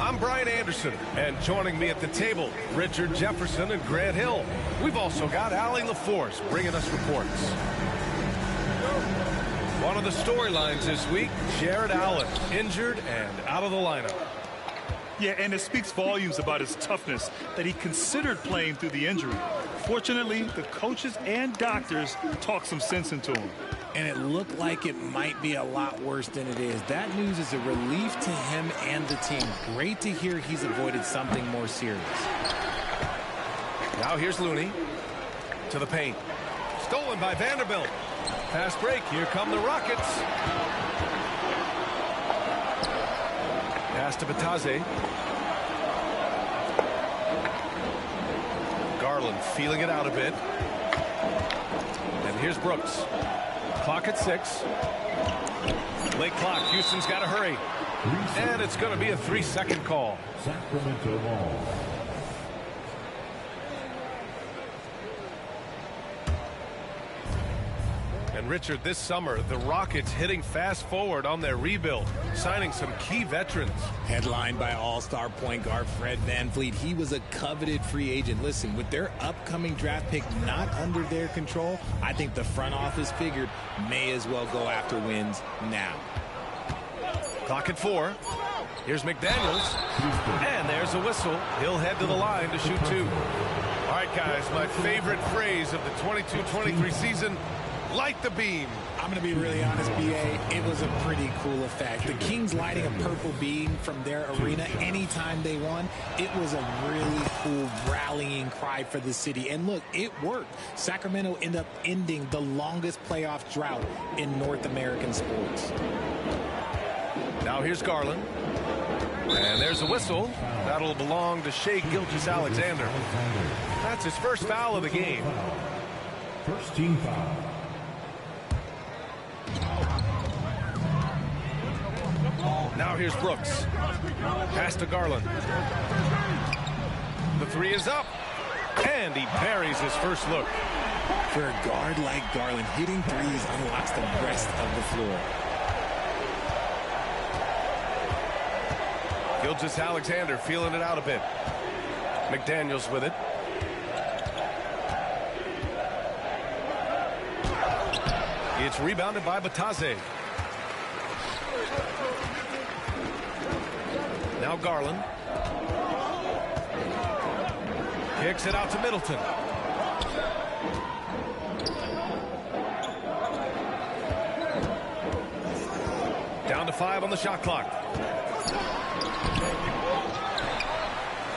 I'm Brian Anderson, and joining me at the table, Richard Jefferson and Grant Hill. We've also got Allie LaForce bringing us reports. One of the storylines this week, Jared Allen, injured and out of the lineup. Yeah, and it speaks volumes about his toughness that he considered playing through the injury. Fortunately, the coaches and doctors talked some sense into him. And it looked like it might be a lot worse than it is. That news is a relief to him and the team. Great to hear he's avoided something more serious. Now here's Looney to the paint. Stolen by Vanderbilt. Fast break. Here come the Rockets. Pass to Batase. Garland feeling it out a bit. And here's Brooks. Clock at 6. Late clock. Houston's got to hurry. And it's going to be a 3-second call. Sacramento ball. And Richard, this summer, the Rockets hitting fast forward on their rebuild, signing some key veterans. Headlined by all-star point guard Fred VanVleet. He was a coveted free agent. Listen, with their upcoming draft pick not under their control, I think the front office figured may as well go after wins now. Clock at 4. Here's McDaniels. And there's a whistle. He'll head to the line to shoot 2. All right, guys, my favorite phrase of the 22-23 season, light the beam. I'm going to be really honest, B.A. It was a pretty cool effect. The Kings lighting a purple beam from their arena anytime they won. It was a really cool rallying cry for the city. And look, it worked. Sacramento ended up ending the longest playoff drought in North American sports. Now here's Garland. And there's a whistle. That'll belong to Shai Gilgeous-Alexander. That's his first foul of the game. First team foul. Now here's Brooks. Pass to Garland. The 3 is up. And he parries his first look. For a guard like Garland, hitting threes unlocks the rest of the floor. Gilgeous-Alexander feeling it out a bit. McDaniels with it. It's rebounded by Batase. Now Garland. Kicks it out to Middleton. Down to 5 on the shot clock.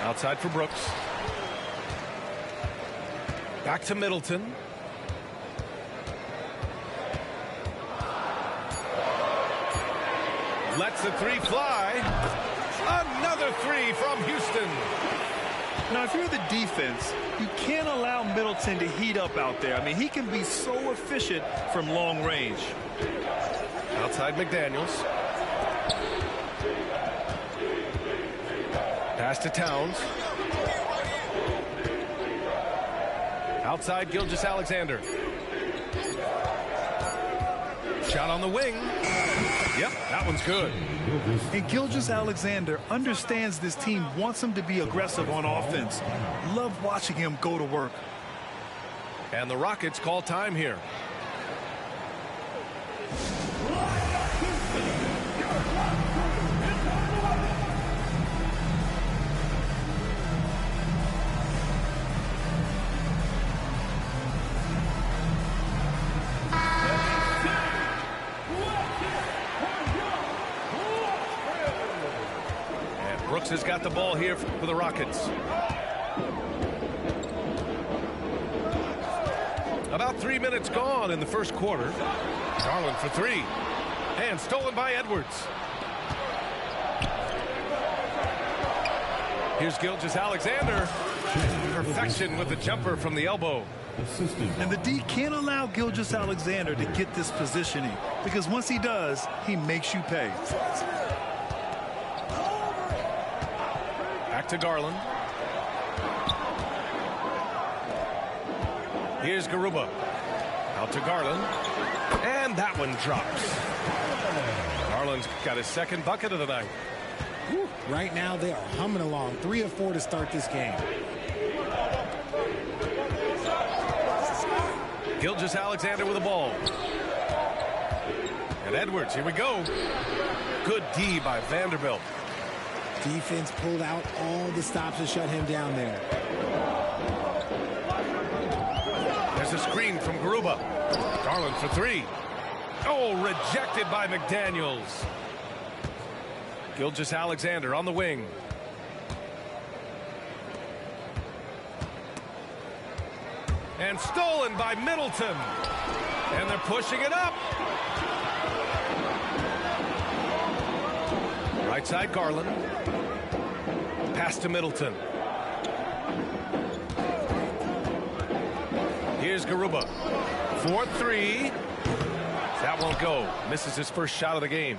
Outside for Brooks. Back to Middleton. Lets the 3 fly. Another 3 from Houston. Now, if you're the defense, you can't allow Middleton to heat up out there. I mean, he can be so efficient from long range. Outside McDaniels. Pass to Towns. Outside Gilgeous-Alexander. Shot on the wing. Yep, that one's good. And Gilgeous-Alexander understands this team wants him to be aggressive on offense. Love watching him go to work. And the Rockets call time here. Brooks has got the ball here for the Rockets. About 3 minutes gone in the first quarter. Garland for 3. And stolen by Edwards. Here's Gilgeous-Alexander. Perfection with the jumper from the elbow. And the D can't allow Gilgeous-Alexander to get this positioning, because once he does, he makes you pay. Back to Garland. Here's Garuba. Out to Garland. And that one drops. Garland's got his second bucket of the night. Whew. Right now, they are humming along. 3 of 4 to start this game. Gilgeous-Alexander with the ball. And Edwards, here we go. Good D by Vanderbilt. Defense pulled out all the stops to shut him down there. There's a screen from Garuba. Garland for 3. Oh, rejected by McDaniels. Gilgeous-Alexander on the wing. And stolen by Middleton. And they're pushing it up. Right side, Garland. Pass to Middleton. Here's Garuba. 4-3. That won't go. Misses his first shot of the game.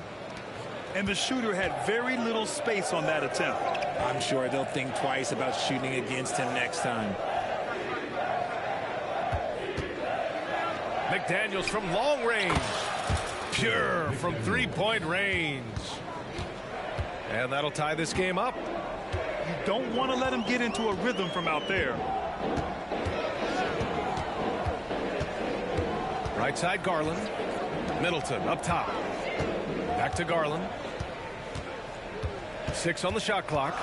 And the shooter had very little space on that attempt. I'm sure they'll think twice about shooting against him next time. McDaniels from long range. Pure from three-point range. And that'll tie this game up. You don't want to let him get into a rhythm from out there. Right side, Garland. Middleton up top. Back to Garland. 6 on the shot clock.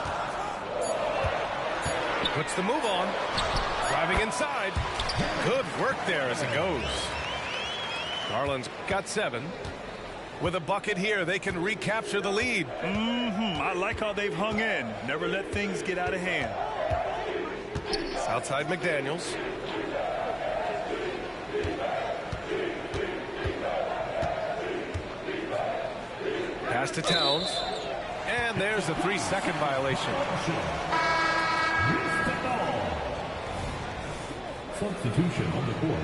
Puts the move on. Driving inside. Good work there as it goes. Garland's got 7. With a bucket here, they can recapture the lead. I like how they've hung in. Never let things get out of hand. It's outside McDaniels. Pass to Towns. And there's a 3-second violation. Substitution on the court.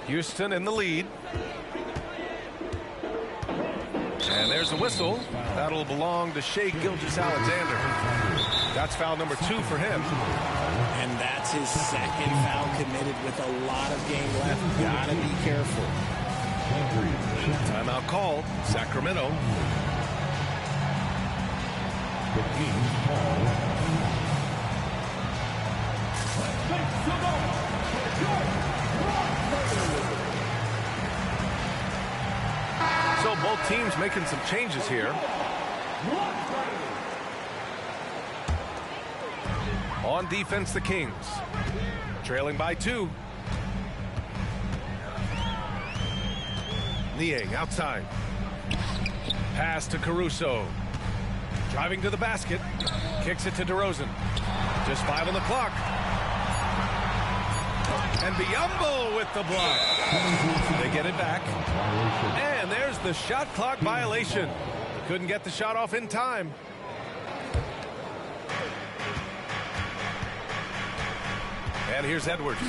Houston in the lead. And there's a whistle. That'll belong to Shai Gilgeous-Alexander. That's foul number 2 for him. And that's his second foul committed with a lot of game left. Gotta be careful. Timeout called. Sacramento. So both teams making some changes here. On defense, the Kings. Trailing by 2. Niang outside. Pass to Caruso. Driving to the basket. Kicks it to DeRozan. Just 5 on the clock. And Biyombo with the block. They get it back. And there's the shot clock violation. Couldn't get the shot off in time. And here's Edwards.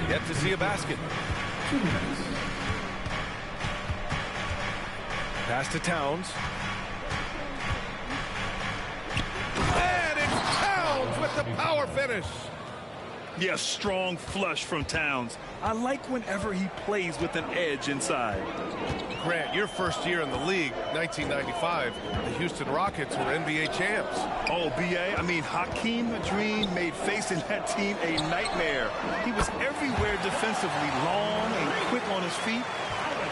Yet to see a basket. Pass to Towns. And it's Towns with the power finish. Yes, strong flush from Towns. I like whenever he plays with an edge inside. Grant, your first year in the league, 1995, the Houston Rockets were NBA champs. Oh, B.A., I mean, Hakeem the Dream made facing that team a nightmare. He was everywhere defensively, long and quick on his feet.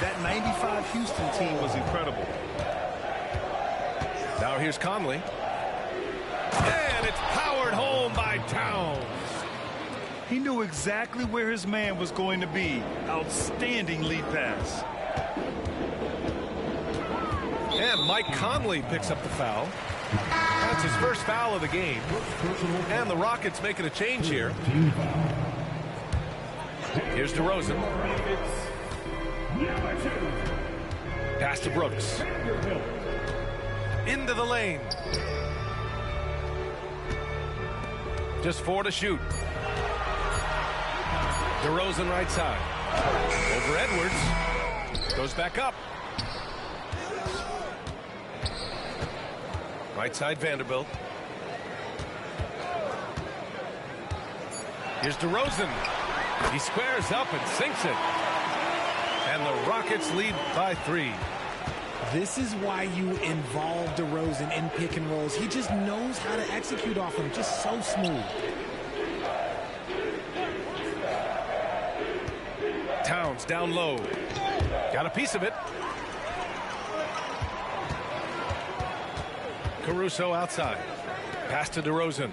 That 95 Houston team was incredible. Now here's Conley. And it's powered home by Towns. He knew exactly where his man was going to be. Outstanding lead pass. And Mike Conley picks up the foul. That's his first foul of the game. And the Rockets making a change here. Here's DeRozan. Pass to Brooks. Into the lane. Just 4 to shoot. DeRozan right side. Over Edwards. Goes back up. Right side Vanderbilt. Here's DeRozan. He squares up and sinks it. And the Rockets lead by 3. This is why you involve DeRozan in pick and rolls. He just knows how to execute off them, just so smooth. Towns down low. Got a piece of it. Caruso outside. Pass to DeRozan.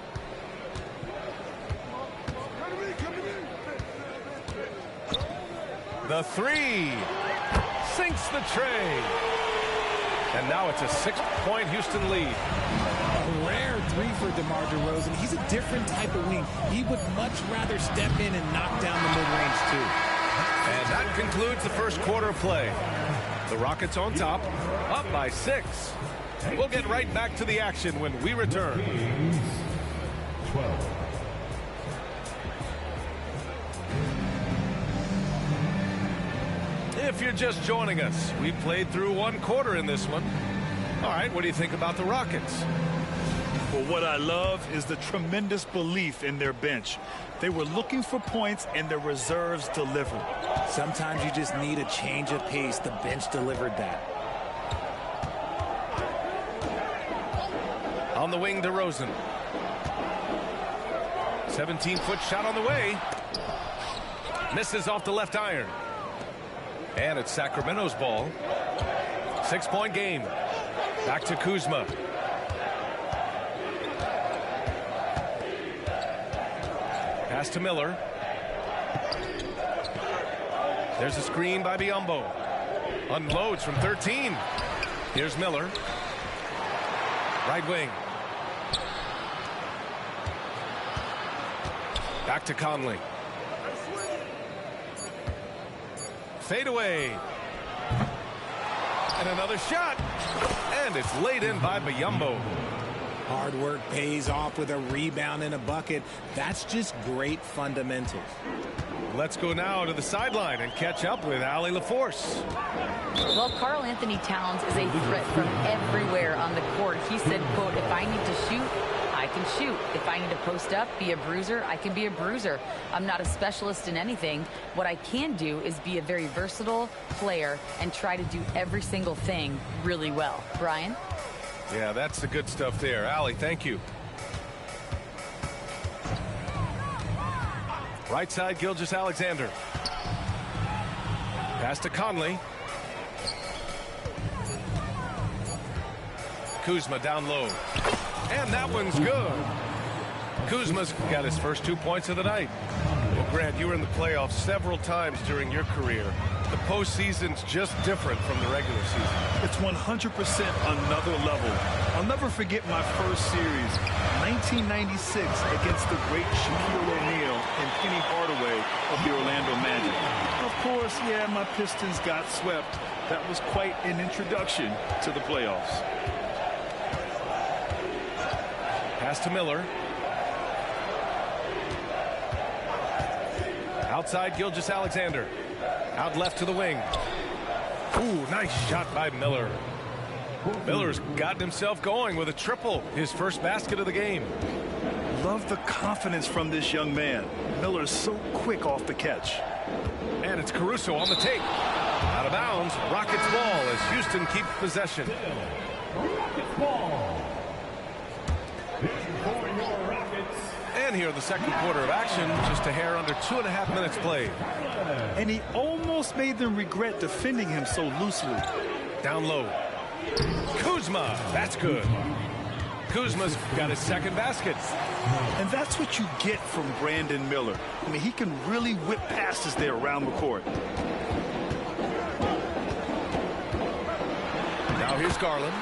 The three. Sinks the tray. And now it's a 6-point Houston lead. A rare three for DeMar DeRozan. He's a different type of wing. He would much rather step in and knock down the mid-range too. And that concludes the first quarter of play. The Rockets on top, up by 6. We'll get right back to the action when we return. 12. If you're just joining us, we played through one quarter in this one. All right, what do you think about the Rockets? Well, what I love is the tremendous belief in their bench. They were looking for points, and their reserves delivered. Sometimes you just need a change of pace. The bench delivered that. On the wing, DeRozan. 17-foot shot on the way. Misses off the left iron. And it's Sacramento's ball. 6-point game. Back to Kuzma. Pass to Miller. There's a screen by Biyombo. Unloads from 13. Here's Miller. Right wing. Back to Conley. Fade away. And another shot. And it's laid in by Biyombo. Hard work pays off with a rebound and a bucket. That's just great fundamentals. Let's go now to the sideline and catch up with Allie LaForce. Well, Karl Anthony Towns is a threat from everywhere on the court. He said, quote, if I need to shoot, I can shoot. If I need to post up, be a bruiser, I can be a bruiser. I'm not a specialist in anything. What I can do is be a very versatile player and try to do every single thing really well. Brian? Yeah, that's the good stuff there. Allie, thank you. Right side, Gilgeous-Alexander. Pass to Conley. Kuzma down low. And that one's good. Kuzma's got his first 2 points of the night. Well, Grant, you were in the playoffs several times during your career. The postseason's just different from the regular season. It's 100% another level. I'll never forget my first series, 1996, against the great Shaquille O'Neal and Penny Hardaway of the Orlando Magic. Of course, yeah, my Pistons got swept. That was quite an introduction to the playoffs. Pass to Miller. Outside, Gilgeous-Alexander. Out left to the wing. Ooh, nice shot by Miller. Miller's gotten himself going with a triple, his first basket of the game. Love the confidence from this young man. Miller's so quick off the catch. And it's Caruso on the take. Out of bounds, Rockets ball as Houston keeps possession. Rockets ball. For your Rockets. And here the second quarter of action, just a hair under 2.5 minutes played. And he almost made them regret defending him so loosely. Down low. Kuzma, that's good. Kuzma's got his second basket. And that's what you get from Brandon Miller. I mean, he can really whip passes there around the court. Now here's Garland.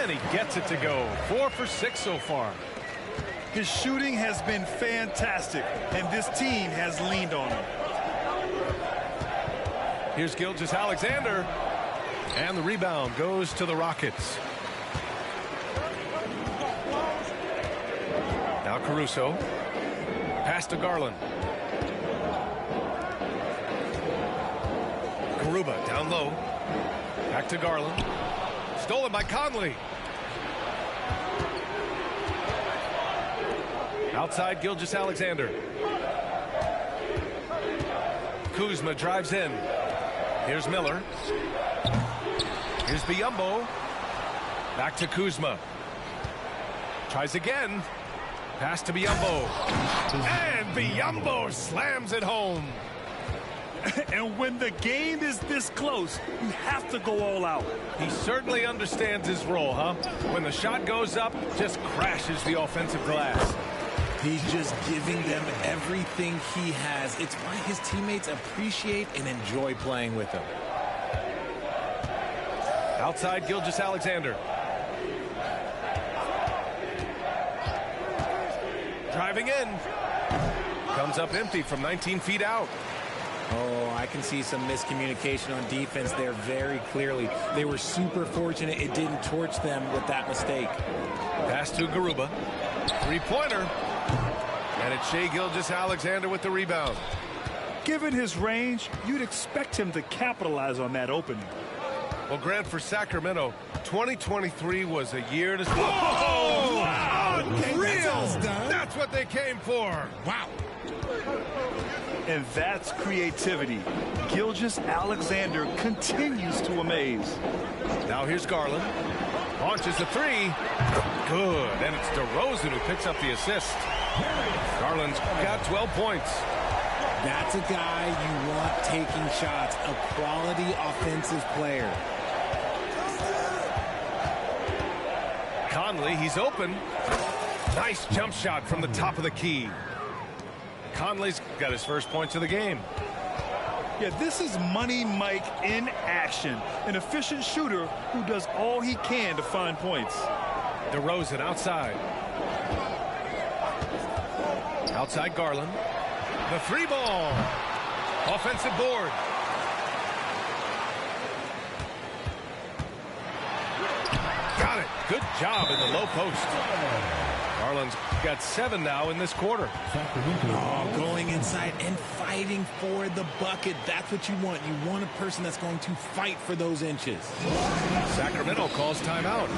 And he gets it to go. 4 for 6 so far. His shooting has been fantastic, and this team has leaned on him. Here's Gilgeous-Alexander. And the rebound goes to the Rockets. Now Caruso. Pass to Garland. Garuba down low. Back to Garland. Stolen by Conley. Outside, Gilgeous-Alexander. Kuzma drives in. Here's Miller. Here's Biyombo. Back to Kuzma. Tries again. Pass to Biyombo. And Biyombo slams it home. And when the game is this close, you have to go all out. He certainly understands his role, huh? When the shot goes up, just crashes the offensive glass. He's just giving them everything he has. It's why his teammates appreciate and enjoy playing with him. Outside Gilgeous-Alexander. Driving in. Comes up empty from 19 feet out. Oh, I can see some miscommunication on defense there very clearly. They were super fortunate it didn't torch them with that mistake. Pass to Garuba. Three-pointer. And it's Shai Gilgeous-Alexander with the rebound. Given his range, you'd expect him to capitalize on that opening. Well, Grant, for Sacramento, 2023 was a year to... Oh! Wow! Unreal! That's what they came for. Wow. And that's creativity. Gilgeous-Alexander continues to amaze. Now here's Garland. Launches the three. Good. And it's DeRozan who picks up the assist. Garland's got 12 points. That's a guy you want taking shots. A quality offensive player. Conley, he's open. Nice jump shot from the top of the key. Conley's got his first points of the game. Yeah, this is Money Mike in action. An efficient shooter who does all he can to find points. DeRozan outside. Outside Garland. The three ball. Offensive board. Got it. Good job in the low post. Garland's got 7 now in this quarter. Oh, going inside and fighting for the bucket. That's what you want. You want a person that's going to fight for those inches. Sacramento calls timeout.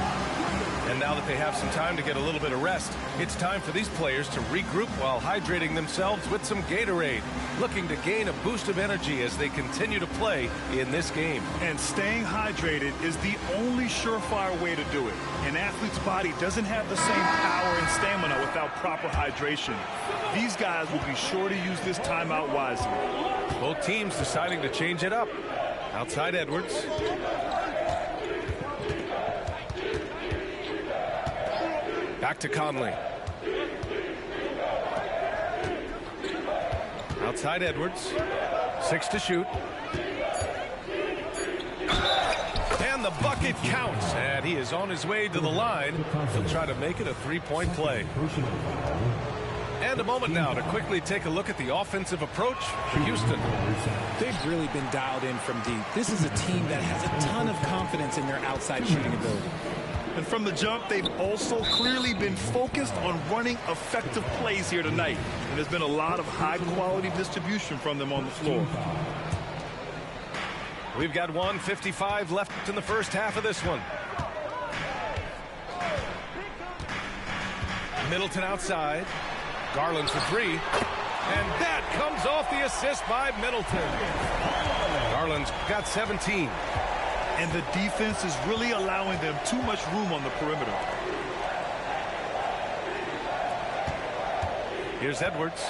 And now that they have some time to get a little bit of rest, it's time for these players to regroup while hydrating themselves with some Gatorade, looking to gain a boost of energy as they continue to play in this game. And staying hydrated is the only surefire way to do it. An athlete's body doesn't have the same power and stamina without proper hydration. These guys will be sure to use this timeout wisely. Both teams deciding to change it up. Outside Edwards. Back to Conley. Outside Edwards. 6 to shoot. And the bucket counts. And he is on his way to the line. He'll try to make it a three-point play. And a moment now to quickly take a look at the offensive approach for Houston. They've really been dialed in from deep. This is a team that has a ton of confidence in their outside shooting ability. And from the jump, they've also clearly been focused on running effective plays here tonight. And there's been a lot of high-quality distribution from them on the floor. We've got 1:55 left in the first half of this one. Middleton outside. Garland for three. And that comes off the assist by Middleton. Garland's got 17. And the defense is really allowing them too much room on the perimeter. Here's Edwards.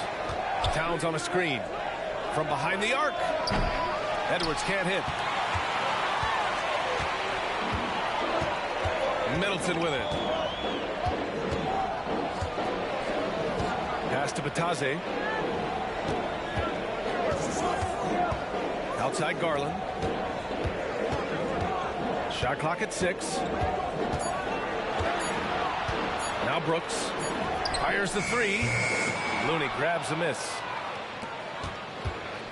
Towns on a screen. From behind the arc. Edwards can't hit. Middleton with it. Pass to Bataze. Outside Garland. Shot clock at 6. Now Brooks. Fires the three. Looney grabs a miss.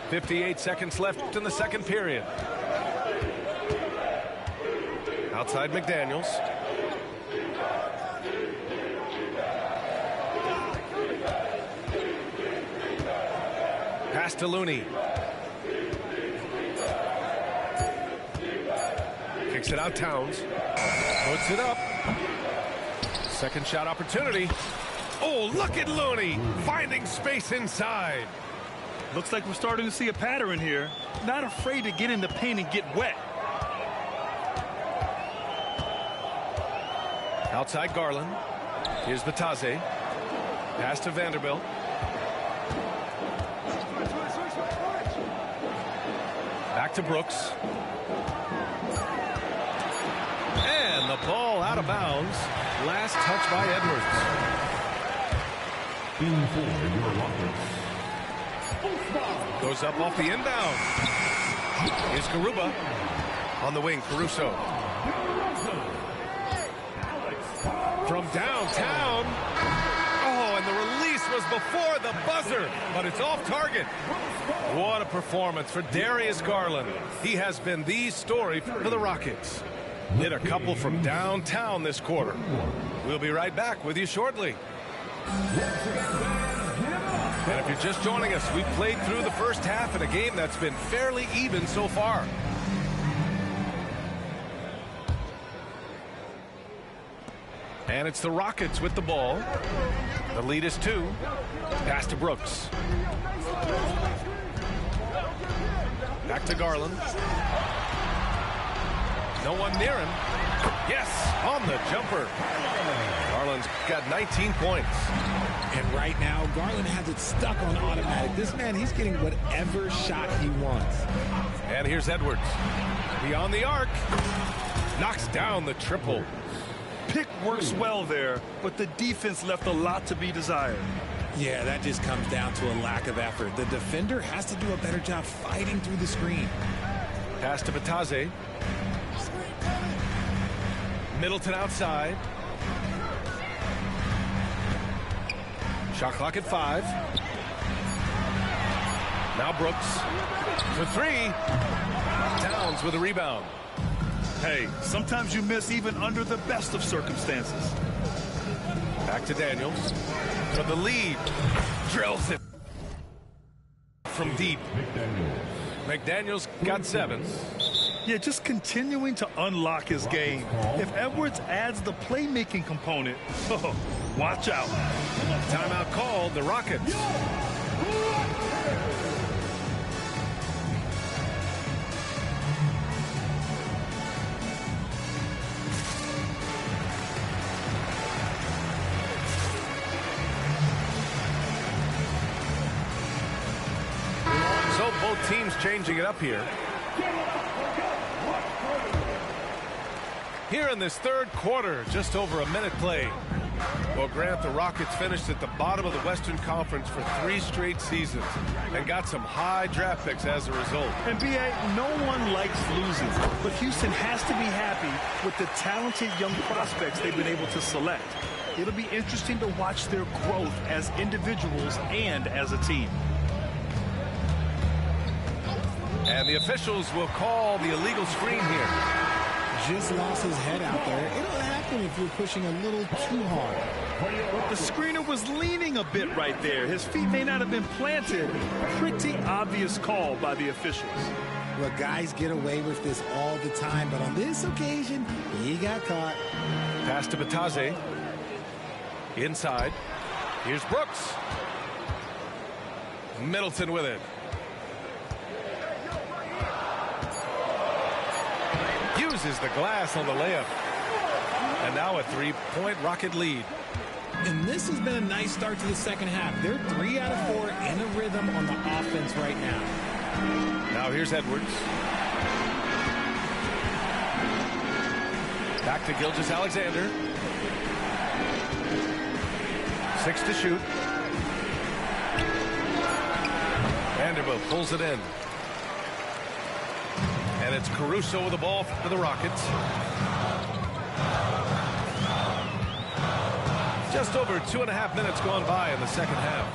58 seconds left in the second period. Outside McDaniels. Pass to Looney. Kicks it out Towns. Puts it up. Second shot opportunity. Oh, look at Looney finding space inside. Looks like we're starting to see a pattern here. Not afraid to get in the paint and get wet. Outside Garland. Here's Batase. Pass to Vanderbilt. Back to Brooks. And the ball out of bounds. Last touch by Edwards. In for your Rockets. Goes up off the inbound. Here's Garuba. On the wing, Caruso. From downtown. Oh, and the release was before the buzzer, but it's off target. What a performance for Darius Garland. He has been the story for the Rockets. Hit a couple from downtown this quarter. We'll be right back with you shortly. And if you're just joining us, we've played through the first half in a game that's been fairly even so far. And it's the Rockets with the ball. The lead is 2. Pass to Brooks. Back to Garland. No one near him. Yes, on the jumper. Garland's got 19 points. And right now, Garland has it stuck on automatic. This man, he's getting whatever shot he wants. And here's Edwards. Beyond the arc. Knocks down the triple. Pick works well there, but the defense left a lot to be desired. Yeah, that just comes down to a lack of effort. The defender has to do a better job fighting through the screen. Pass to Batase. Middleton outside. Shot clock at 5. Now Brooks for 3. Towns with a rebound. Hey, sometimes you miss even under the best of circumstances. Back to Daniels for the lead. Drills it from deep. McDaniels got 7. Yeah, just continuing to unlock his game. If Edwards adds the playmaking component, watch out. Timeout called, the Rockets. So both teams changing it up here. Here in this third quarter, just over a minute played. Well, Grant, the Rockets finished at the bottom of the Western Conference for 3 straight seasons and got some high draft picks as a result. And B.A., no one likes losing, but Houston has to be happy with the talented young prospects they've been able to select. It'll be interesting to watch their growth as individuals and as a team. And the officials will call the illegal screen here. Just lost his head out there. It'll happen if you're pushing a little too hard. The screener was leaning a bit right there. His feet may not have been planted. Pretty obvious call by the officials. Well, guys get away with this all the time, but on this occasion, he got caught. Pass to Batase. Inside. Here's Brooks. Middleton with it. Uses the glass on the layup. And now a 3-point Rocket lead. And this has been a nice start to the second half. They're 3 out of 4 in a rhythm on the offense right now. Now here's Edwards. Back to Gilgeous-Alexander. 6 to shoot. Vanderbilt pulls it in. And it's Caruso with the ball for the Rockets. Just over 2.5 minutes gone by in the second half.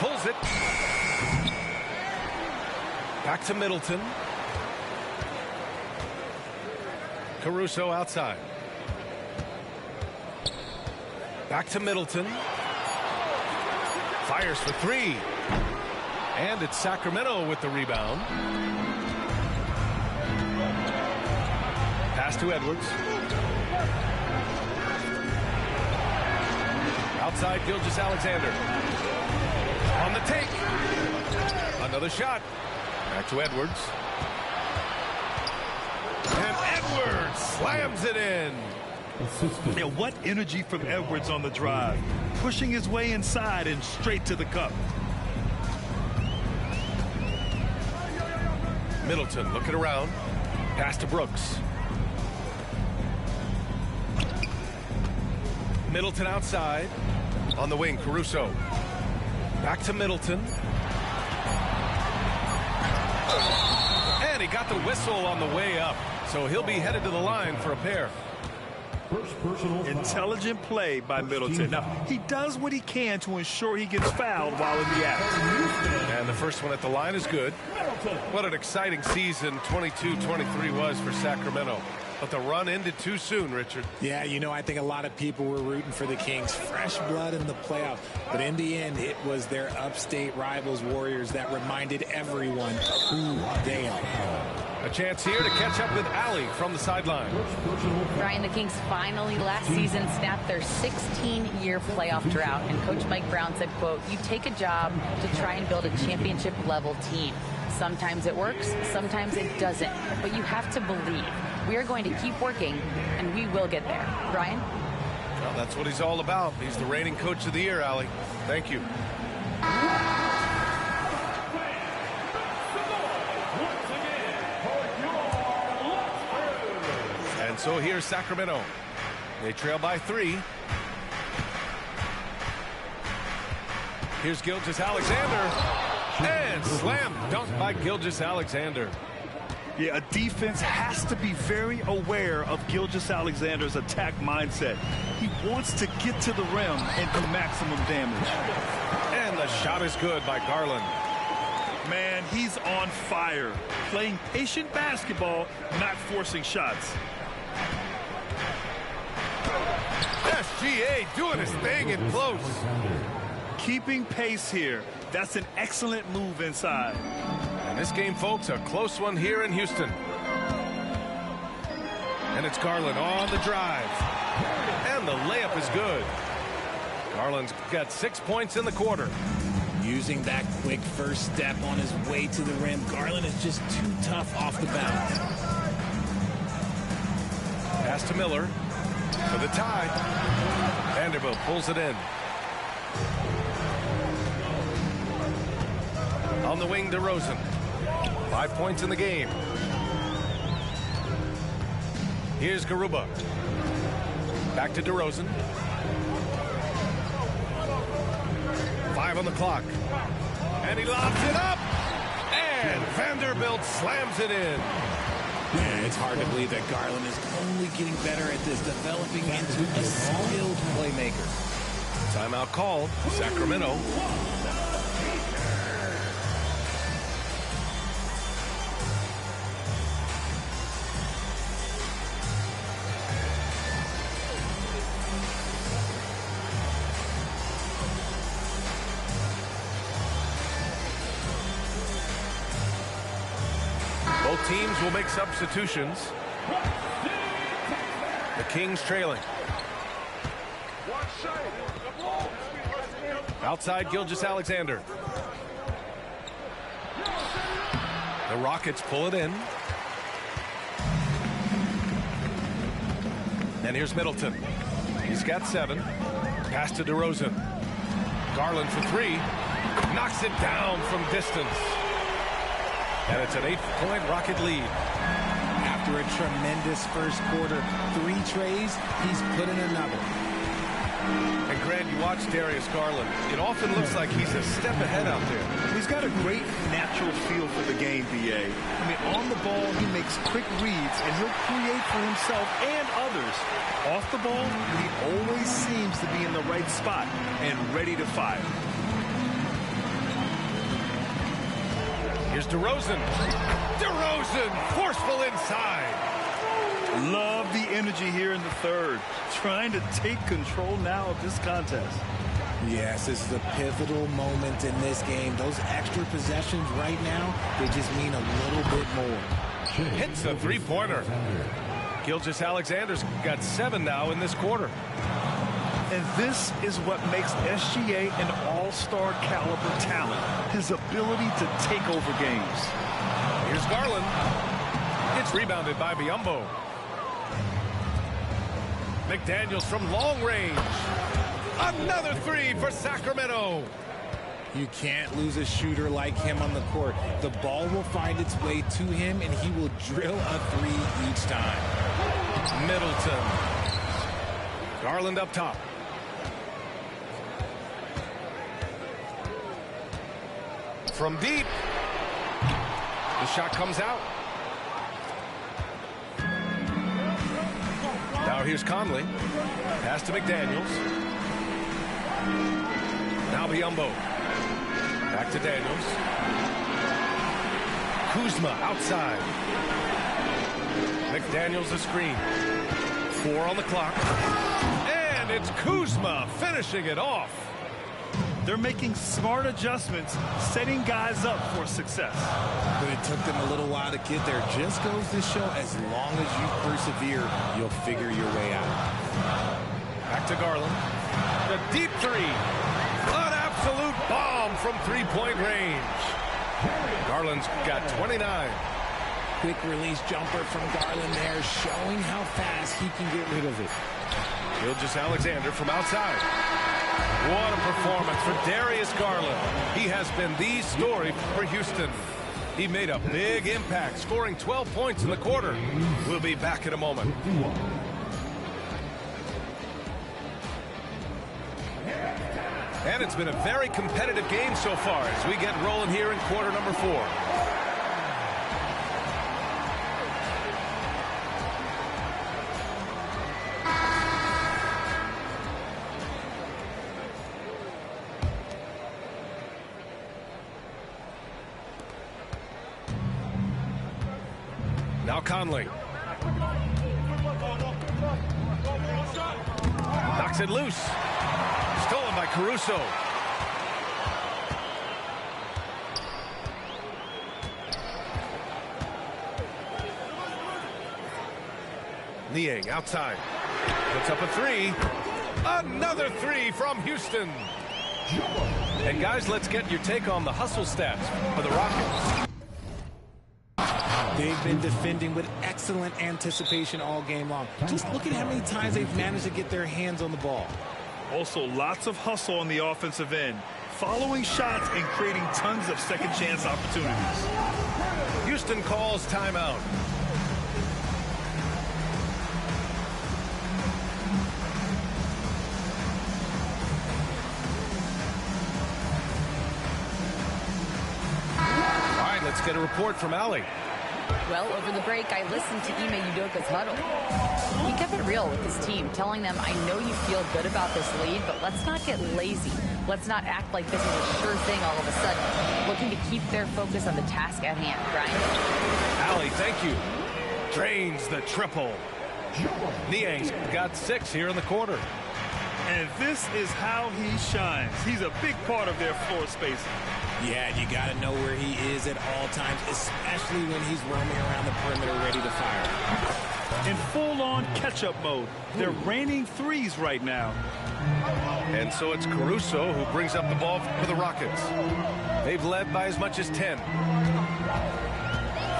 Pulls it. Back to Middleton. Caruso outside. Back to Middleton. Fires for 3. And it's Sacramento with the rebound. Pass to Edwards. Outside Gilgeous-Alexander. On the take. Another shot. Back to Edwards. And Edwards slams it in. Yeah, what energy from Edwards on the drive. Pushing his way inside and straight to the cup. Middleton looking around. Pass to Brooks. Middleton outside. On the wing, Caruso. Back to Middleton. And he got the whistle on the way up. So he'll be headed to the line for a pair. Intelligent play by Middleton. Now, he does what he can to ensure he gets fouled while in the act. And the first one at the line is good. What an exciting season 22-23 was for Sacramento. But the run ended too soon, Richard. Yeah, you know, I think a lot of people were rooting for the Kings. Fresh blood in the playoffs. But in the end, it was their upstate rivals, Warriors, that reminded everyone who they are. A chance here to catch up with Allie from the sideline. Brian, the Kings finally last season snapped their 16-year playoff drought. And Coach Mike Brown said, quote, "You take a job to try and build a championship-level team. Sometimes it works, sometimes it doesn't. But you have to believe. We are going to keep working, and we will get there." Brian? Well, that's what he's all about. He's the reigning coach of the year, Allie. Thank you. And so here's Sacramento. They trail by 3. Here's Gilgeous-Alexander. And slam dunk by Gilgeous-Alexander. Yeah, a defense has to be very aware of Gilgeous-Alexander's attack mindset. He wants to get to the rim and do maximum damage. And the shot is good by Garland. Man, he's on fire. Playing patient basketball, not forcing shots. SGA doing his thing in close. Keeping pace here. That's an excellent move inside. And this game, folks, a close one here in Houston. And it's Garland on the drive. And the layup is good. Garland's got 6 points in the quarter. Using that quick first step on his way to the rim, Garland is just too tough off the bounce. Pass to Miller for the tie. Vanderbilt pulls it in. On the wing, DeRozan. 5 points in the game. Here's Garuba. Back to DeRozan. 5 on the clock. And he lobs it up. And Vanderbilt slams it in. Yeah, it's hard to believe that Garland is only getting better at this, developing into a skilled playmaker. Timeout called. Sacramento. Both teams will make substitutions. The Kings trailing. Outside Gilgeous-Alexander. The Rockets pull it in. And here's Middleton. He's got 7. Pass to DeRozan. Garland for 3. Knocks it down from distance. And it's an 8-point Rocket lead. After a tremendous first quarter, 3 trays, he's put in another. And Grant, you watch Darius Garland. It often looks like he's a step ahead out there. He's got a great natural feel for the game, BA. I mean, on the ball, he makes quick reads, and he'll create for himself and others. Off the ball, he always seems to be in the right spot and ready to fire. Here's DeRozan. DeRozan, forceful inside. Love the energy here in the third. Trying to take control now of this contest. Yes, this is a pivotal moment in this game. Those extra possessions right now, they just mean a little bit more. Hits a 3-pointer. Gilgeous-Alexander's got 7 now in this quarter. And this is what makes SGA an all-star caliber talent, his ability to take over games. Here's Garland. It's rebounded by Biyombo. McDaniels from long range. Another three for Sacramento. You can't lose a shooter like him on the court. The ball will find its way to him, and he will drill a three each time. Middleton. Garland up top. From deep. The shot comes out. Now here's Conley. Pass to McDaniels. Now Biyombo. Back to Daniels. Kuzma outside. McDaniels a screen. 4 on the clock. And it's Kuzma finishing it off. They're making smart adjustments, setting guys up for success. But it took them a little while to get there. Just goes to show, as long as you persevere, you'll figure your way out. Back to Garland. The deep three. An absolute bomb from three-point range. Garland's got 29. Quick release jumper from Garland there, showing how fast he can get rid of it. Gilgeous-Alexander from outside. What a performance for Darius Garland. He has been the story for Houston. He made a big impact, scoring 12 points in the quarter. We'll be back in a moment. And it's been a very competitive game so far as we get rolling here in quarter number 4. Now Conley. Knocks it loose. Stolen by Caruso. Niang outside. Puts up a three. Another three from Houston. And guys, let's get your take on the hustle stats for the Rockets. They've been defending with excellent anticipation all game long. Just look at how many times they've managed to get their hands on the ball. Also, lots of hustle on the offensive end, following shots and creating tons of second chance opportunities. Houston calls timeout. All right, let's get a report from Allie. Well, over the break, I listened to Ime Udoka's huddle. He kept it real with his team, telling them, I know you feel good about this lead, but let's not get lazy. Let's not act like this is a sure thing all of a sudden. Looking to keep their focus on the task at hand, Brian. Allie, thank you. Drains the triple. Niang's got 6 here in the quarter. And this is how he shines. He's a big part of their floor spacing. Yeah, you got to know where he is at all times, especially when he's roaming around the perimeter ready to fire. In full-on catch-up mode, they're raining threes right now. And so it's Caruso who brings up the ball for the Rockets. They've led by as much as 10.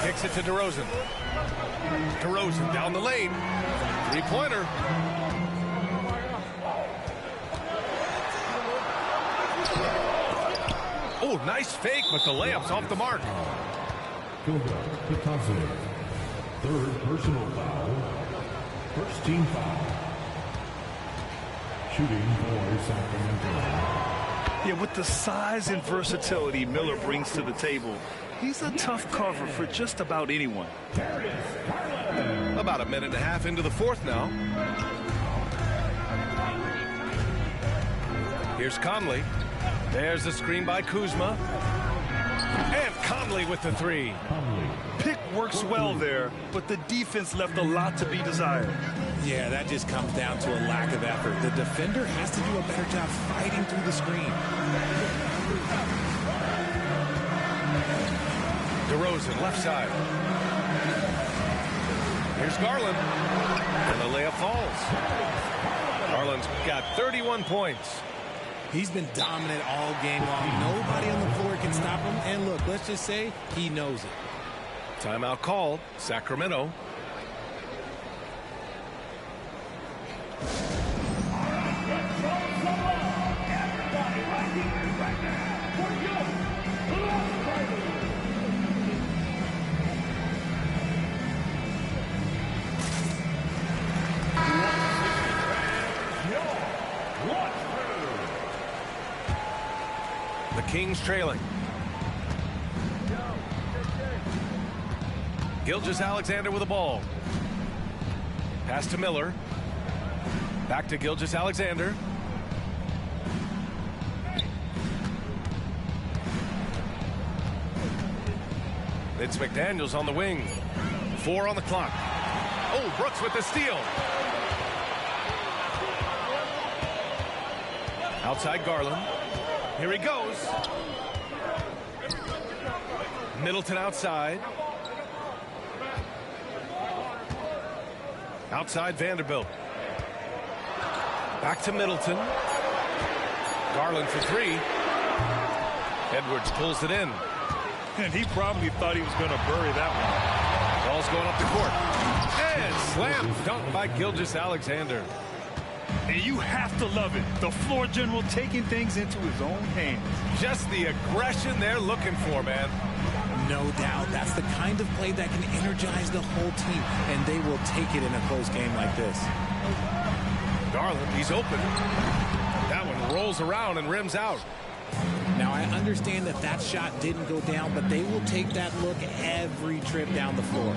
Kicks it to DeRozan. DeRozan down the lane. Three-pointer. Oh, nice fake, but the layup's off the mark. Third personal foul. First team foul. Shooting for Sacramento. Yeah, with the size and versatility Miller brings to the table, he's a tough cover for just about anyone. About a minute and a half into the fourth now. Here's Conley. There's the screen by Kuzma. And Conley with the three. Pick works well there, but the defense left a lot to be desired. Yeah, that just comes down to a lack of effort. The defender has to do a better job fighting through the screen. DeRozan, left side. Here's Garland. And the layup falls. Garland's got 31 points. He's been dominant all game long. Nobody on the floor can stop him. And look, let's just say he knows it. Timeout called, Sacramento. The Kings trailing. Gilgeous-Alexander with the ball. Pass to Miller. Back to Gilgeous-Alexander. It's McDaniels on the wing. 4 on the clock. Oh, Brooks with the steal. Outside Garland. Here he goes. Middleton outside. Outside Vanderbilt. Back to Middleton. Garland for 3. Edwards pulls it in. And he probably thought he was going to bury that one. Ball's going up the court. And slam dunk by Gilgeous-Alexander. And you have to love it. The floor general taking things into his own hands. Just the aggression they're looking for, man. No doubt. That's the kind of play that can energize the whole team, and they will take it in a close game like this. Garland, he's open. That one rolls around and rims out. Now, I understand that that shot didn't go down, but they will take that look every trip down the floor.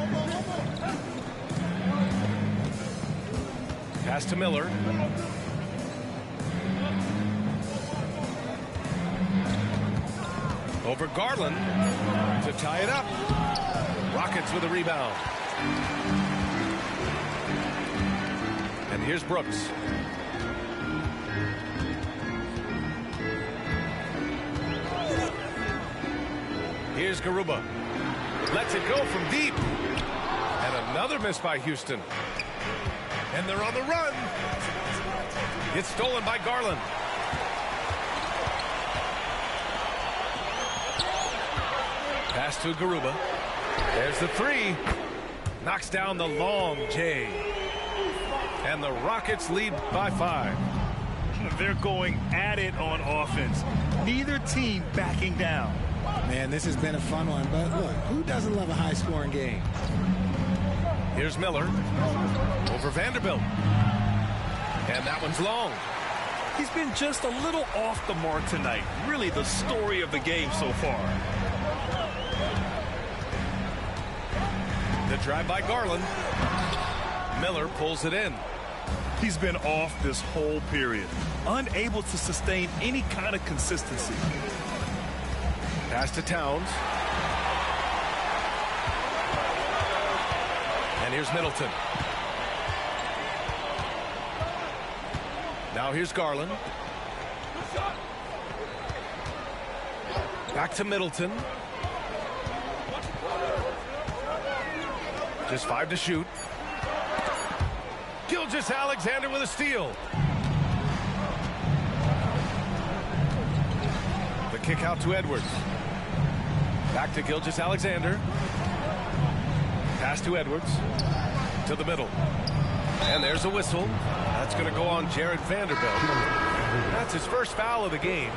Pass to Miller. Over Garland to tie it up. Rockets with a rebound. And here's Brooks. Here's Garuba. Lets it go from deep. And another miss by Houston. And they're on the run. It's stolen by Garland. Pass to Garuba. There's the 3. Knocks down the long J. And the Rockets lead by 5. They're going at it on offense. Neither team backing down. Man, this has been a fun one, but look, who doesn't love a high-scoring game? Here's Miller. Over Vanderbilt. And that one's long. He's been just a little off the mark tonight. Really the story of the game so far. The drive by Garland. Miller pulls it in. He's been off this whole period. Unable to sustain any kind of consistency. Pass to Towns. And here's Middleton. Now here's Garland. Back to Middleton. Just 5 to shoot. Gilgeous-Alexander with a steal. The kick out to Edwards. Back to Gilgeous-Alexander. Pass to Edwards. To the middle. And there's a whistle. That's going to go on Jared Vanderbilt. That's his first foul of the game.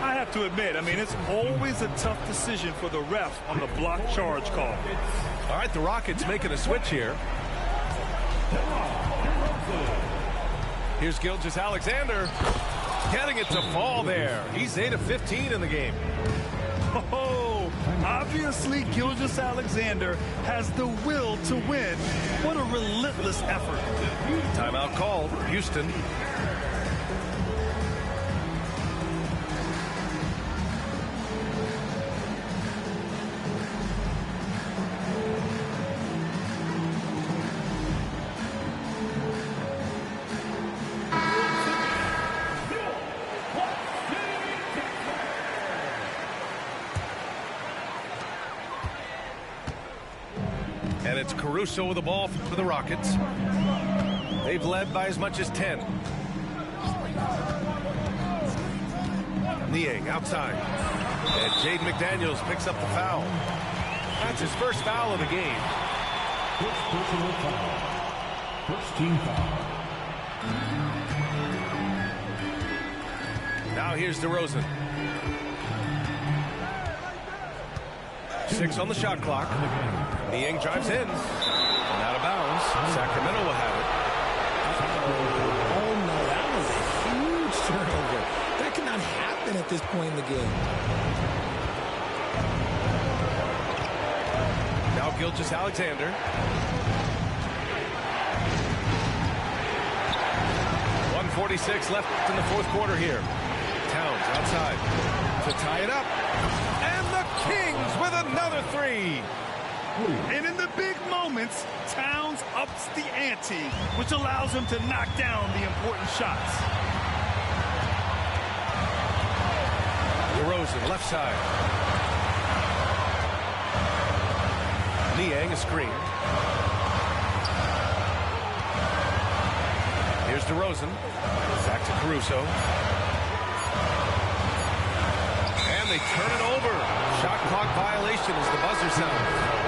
I have to admit, it's always a tough decision for the ref on the block charge call. All right, the Rockets making a switch here. Here's Gilgeous-Alexander. Getting it to fall there. He's 8 of 15 in the game. Oh, obviously Gilgeous-Alexander has the will to win. What a relentless effort. Timeout called. Houston. And it's Caruso with the ball for the Rockets. They've led by as much as 10. Niang outside. And Jaden McDaniels picks up the foul. That's his first foul of the game. First personal foul. First team foul. Now here's DeRozan. 6 on the shot clock. Niang drives in. And out of bounds. Sacramento will have it. Oh, no, that was a huge turnover. That cannot happen at this point in the game. Now Gilgeous-Alexander. .146 left in the fourth quarter here. Towns outside to tie it up. And the Kings with another three. And in the big moments, Towns ups the ante, which allows him to knock down the important shots. DeRozan, left side. Niang, a screen. Here's DeRozan. Back to Caruso. And they turn it over. Shot clock violation as the buzzer sounds.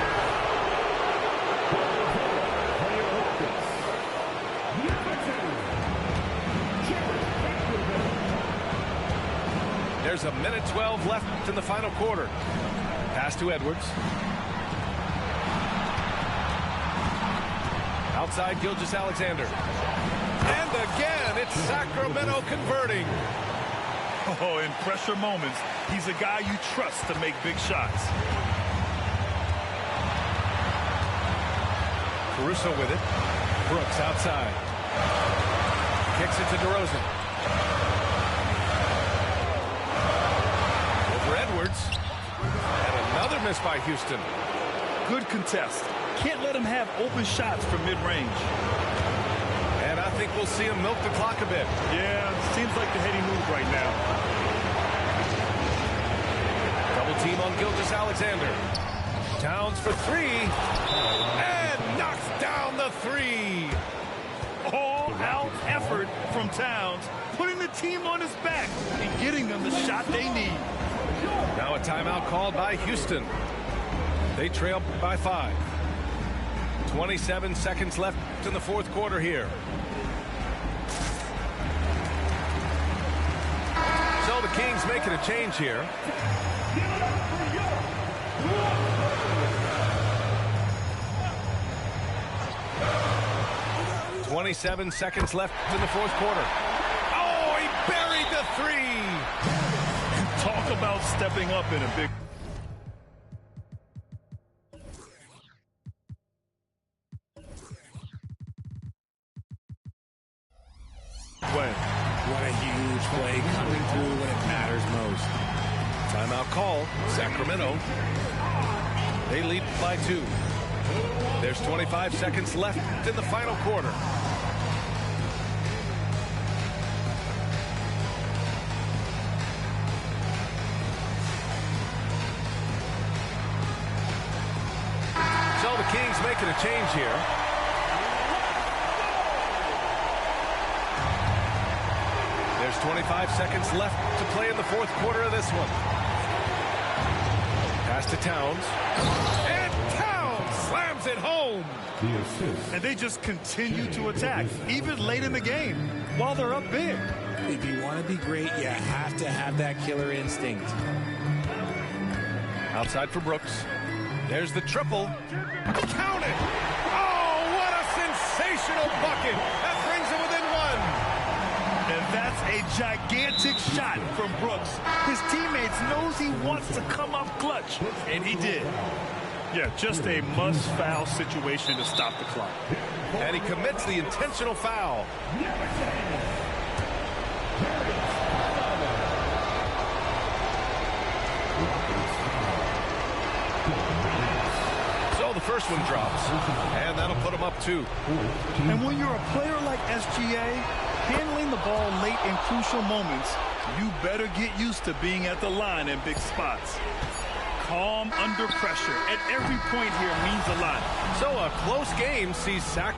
There's a minute 12 left in the final quarter. Pass to Edwards. Outside Gilgeous-Alexander. And again, it's Sacramento converting. Oh, in pressure moments, he's a guy you trust to make big shots. Caruso with it. Brooks outside. Kicks it to DeRozan. Over Edwards. And another miss by Houston. Good contest. Can't let him have open shots from mid-range. And I think we'll see him milk the clock a bit. Yeah, seems like the heady move right now. Double team on Gilgeous-Alexander. Towns for three. And knocks down the three. All-out effort from Towns, putting the team on his back and getting them the shot they need. Now a timeout called by Houston. They trail by 5. 27 seconds left in the fourth quarter here. So the Kings making a change here. .27 seconds left in the fourth quarter. Oh, he buried the three. Talk about stepping up in a big... What a huge play coming through when it matters most. Timeout call, Sacramento. They lead by 2. There's 25 seconds left in the final quarter. So the Kings making a change here. There's 25 seconds left to play in the fourth quarter of this one. Pass to Towns. And Towns slams it home. The assist. And they just continue to attack, even late in the game, while they're up big. If you want to be great, you have to have that killer instinct. Outside for Brooks. There's the triple. Count it! Oh, what a sensational bucket! That brings it within 1. And that's a gigantic shot from Brooks. His teammates knows he wants to come up clutch, and he did. Yeah, just a must-foul situation to stop the clock. And he commits the intentional foul. So the first one drops, and that'll put him up 2. And when you're a player like SGA, handling the ball late in crucial moments, you better get used to being at the line in big spots. Calm under pressure at every point here means a lot. So a close game sees Sac.